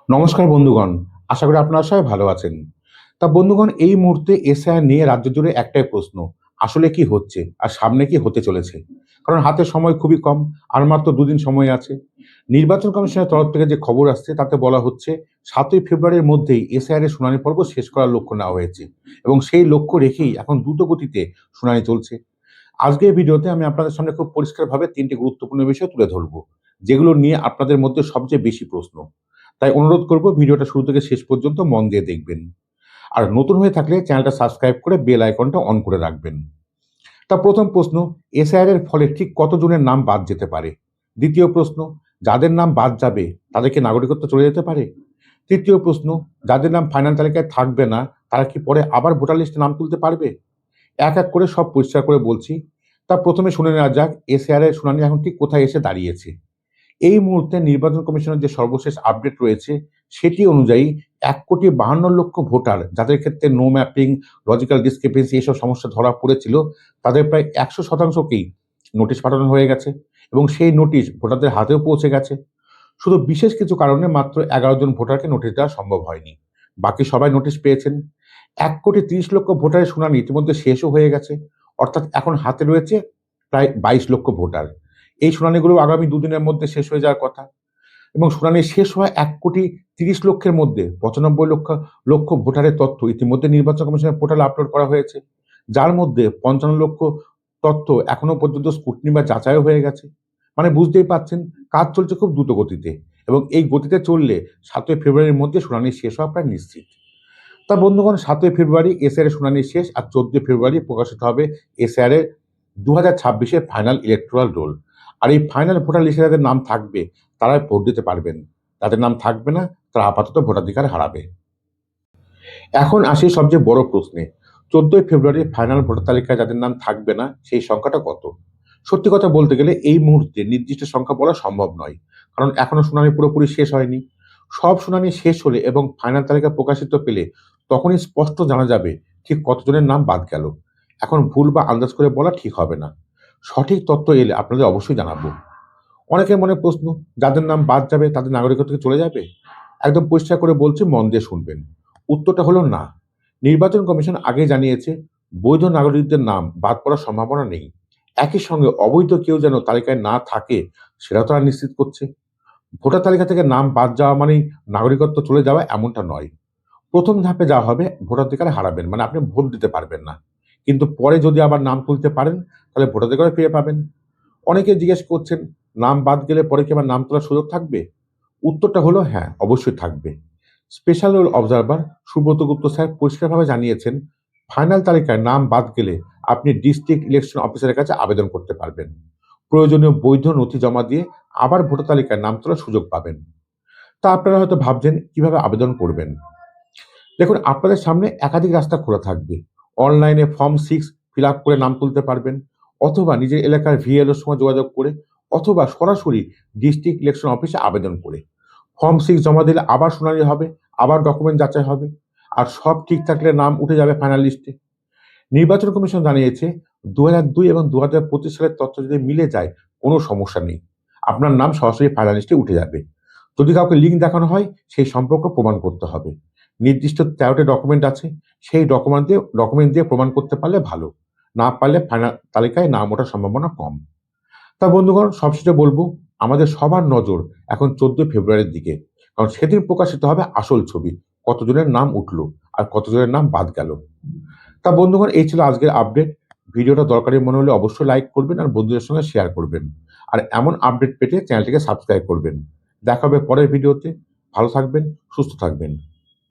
নমস্কার বন্ধুগণ, আশা করি আপনারা সবাই ভালো আছেন। তা বন্ধুগণ, এই মুহূর্তে এসআইআর নিয়ে রাজ্য জুড়ে একটাই প্রশ্ন, আসলে কি হচ্ছে আর সামনে কি হতে চলেছে? কারণ হাতে সময় খুবই কম, আর মাত্র দুদিন সময় আছে। নির্বাচন কমিশনের তরফ থেকে যে খবর আসছে তাতে বলা হচ্ছে ৭ই ফেব্রুয়ারির মধ্যেই এসআইআর এর শুনানি পর্ব শেষ করার লক্ষ্য নেওয়া হয়েছে এবং সেই লক্ষ্য রেখেই এখন দ্রুত গতিতে শুনানি চলছে। আজকের ভিডিওতে আমি আপনাদের সামনে খুব পরিষ্কারভাবে ৩টি গুরুত্বপূর্ণ বিষয় তুলে ধরব, যেগুলো নিয়ে আপনাদের মধ্যে সবচেয়ে বেশি প্রশ্ন। তাই অনুরোধ করব ভিডিওটা শুরু থেকে শেষ পর্যন্ত মন দিয়ে দেখবেন। আর নতুন হয়ে থাকলে চ্যানেলটা সাবস্ক্রাইব করে বেল আইকনটা অন করে রাখবেন। তা প্রথম প্রশ্ন, এসআইআর এর ফলে ঠিক কতজনের নাম বাদ যেতে পারে? দ্বিতীয় প্রশ্ন, যাদের নাম বাদ যাবে তাদের কি নাগরিকত্ব চলে যেতে পারে? তৃতীয় প্রশ্ন, যাদের নাম ফাইনাল তালিকায় থাকবে না তারা কি পরে আবার ভোটার লিস্টে নাম তুলতে পারবে? এক এক করে সব পরিষ্কার করে বলছি। তা প্রথমে শুনে নেওয়া যাক এসআইআর এর শুনানি এখন ঠিক কোথায় এসে দাঁড়িয়েছে। এই মুহূর্তে নির্বাচন কমিশনের যে সর্বশেষ আপডেট রয়েছে সেটি অনুযায়ী ১,৫২,০০,০০০ ভোটার যাদের ক্ষেত্রে নো ম্যাপিং, লজিক্যাল ডিসক্রিপেন্সি এসব সমস্যা ধরা পড়েছিল, তাদের প্রায় ১০০%কেই নোটিশ পাঠানো হয়ে গেছে এবং সেই নোটিশ ভোটারদের হাতেও পৌঁছে গেছে। শুধু বিশেষ কিছু কারণে মাত্র ১১ জন ভোটারকে নোটিশ দেওয়া সম্ভব হয়নি। বাকি সবাই নোটিশ পেয়েছেন। ১,৩০,০০,০০০ ভোটারের শুনানি ইতিমধ্যে শেষও হয়ে গেছে। অর্থাৎ এখন হাতে রয়েছে প্রায় ২২ লক্ষ ভোটার। এই শুনানিগুলো আগামী দুদিনের মধ্যে শেষ হয়ে যাওয়ার কথা এবং শুনানি শেষ হওয়া ১,৩০,০০,০০০-এর মধ্যে ৯৫ লক্ষ ভোটারের তথ্য ইতিমধ্যে নির্বাচন কমিশনের পোর্টালে আপলোড করা হয়েছে। যার মধ্যে ৫৫ লক্ষ তথ্য এখনো পর্যন্ত স্ক্রুটিনি বা যাচাইও হয়ে গেছে। মানে বুঝতেই পারছেন, কাজ চলছে খুব দ্রুত গতিতে এবং এই গতিতে চললে ৭ই ফেব্রুয়ারির মধ্যে শুনানি শেষ হওয়া প্রায় নিশ্চিত। তা বন্ধুগণ, ৭ই ফেব্রুয়ারি এসআইআর এর শুনানি শেষ আর ১৪ই ফেব্রুয়ারি প্রকাশিত হবে এসআইআর এর ২০২৬ ফাইনাল ইলেকটোরাল রোল। আর এই ফাইনাল ভোটার লিস্টে যাদের নাম থাকবে তারাই ভোট দিতে পারবেন। যাদের নাম থাকবে না তারা আপাতত ভোটাধিকার হারাবে। এখন আসি সবচেয়ে বড় প্রশ্নে, ১৪ই ফেব্রুয়ারি ফাইনাল ভোটার তালিকায় যাদের নাম থাকবে না সেই সংখ্যাটা কত? সত্যি কথা বলতে গেলে এই মুহূর্তে নির্দিষ্ট সংখ্যা বলা সম্ভব নয়, কারণ এখনো শুনানি পুরোপুরি শেষ হয়নি। সব শুনানি শেষ হলে এবং ফাইনাল তালিকা প্রকাশিত পেলে তখনই স্পষ্ট জানা যাবে ঠিক কতজনের নাম বাদ গেল। এখন ভুল বা আন্দাজ করে বলা ঠিক হবে না। সঠিক তথ্য এলে আপনাদের অবশ্যই জানাবো। অনেকের মনে প্রশ্ন, যাদের নাম বাদ যাবে তাদের নাগরিকত্ব কি চলে যাবে? একদম পরিষ্কার করে বলছি, মন দিয়ে শুনবেন। উত্তরটা হলো না। নির্বাচন কমিশন আগেই জানিয়েছে বৈধ নাগরিকদের নাম বাদ পড়ার সম্ভাবনা নেই। একই সঙ্গে অবৈধ কেউ যেন তালিকায় না থাকে সেটাও তারা নিশ্চিত করছে। ভোটার তালিকা থেকে নাম বাদ যাওয়া মানেই নাগরিকত্ব চলে যাওয়া এমনটা নয়। প্রথম ধাপে যা হবে, ভোটাধিকার হারাবেন, মানে আপনি ভোট দিতে পারবেন না। কিন্তু পরে যদি আবার নাম তুলতে পারেন তাহলে ভোটাধিকার ফিরে পাবেন। অনেকে জিজ্ঞেস করছেন, নাম বাদ গেলে পরে কি আবার নাম তোলার সুযোগ থাকবে? উত্তরটা হলো হ্যাঁ, অবশ্যই থাকবে। স্পেশাল রোল অবজারভার সুব্রত গুপ্ত স্যার পরিষ্কারভাবে জানিয়েছেন, ফাইনাল তালিকায় নাম বাদ গেলে আপনি ডিস্ট্রিক্ট ইলেকশন অফিসারের কাছে আবেদন করতে পারবেন। প্রয়োজনীয় বৈধ নথি জমা দিয়ে আবার ভোটার তালিকায় নাম তোলার সুযোগ পাবেন। তা আপনারা হয়তো ভাবছেন কিভাবে আবেদন করবেন। দেখুন, আপনাদের সামনে একাধিক রাস্তা খোলা থাকবে। অনলাইনে ফর্ম 6 ফিল আপ করে নাম তুলতে পারবেন, অথবা নিজের এলাকার ভিএলওর সঙ্গে যোগাযোগ করে, অথবা সরাসরি ডিস্ট্রিক্ট ইলেকশন অফিসে আবেদন করে। ফর্ম 6 জমা দিলে আবার শুনানি হবে, আবার ডকুমেন্ট যাচাই হবে, আর সব ঠিক থাকলে নাম উঠে যাবে ফাইনাল লিস্টে। নির্বাচন কমিশন জানিয়েছে ২০০২ এবং ২০২৫ সালের তথ্য যদি মিলে যায় কোনো সমস্যা নেই, আপনার নাম সরাসরি ফাইনাল লিস্টে উঠে যাবে। যদি কাউকে লিঙ্ক দেখানো হয় সেই সম্পর্ক প্রমাণ করতে হবে। নির্দিষ্ট ১৩টি ডকুমেন্ট আছে, সেই ডকুমেন্ট দিয়ে প্রমাণ করতে পারলে ভালো, না পারলে ফাইনাল তালিকায় নাম ওঠার সম্ভাবনা কম। তা বন্ধুগণ, সবশেষে বলবো, আমাদের সবার নজর এখন ১৪ই ফেব্রুয়ারির দিকে, কারণ সেদিন প্রকাশিত হবে আসল ছবি, কতজনের নাম উঠলো আর কতজনের নাম বাদ গেল। তা বন্ধুগণ, এই ছিল আজকের আপডেট। ভিডিওটা দরকারি মনে হলে অবশ্যই লাইক করবেন আর বন্ধুদের সঙ্গে শেয়ার করবেন। আর এমন আপডেট পেতে চ্যানেলটিকে সাবস্ক্রাইব করবেন। দেখা হবে পরের ভিডিওতে। ভালো থাকবেন, সুস্থ থাকবেন।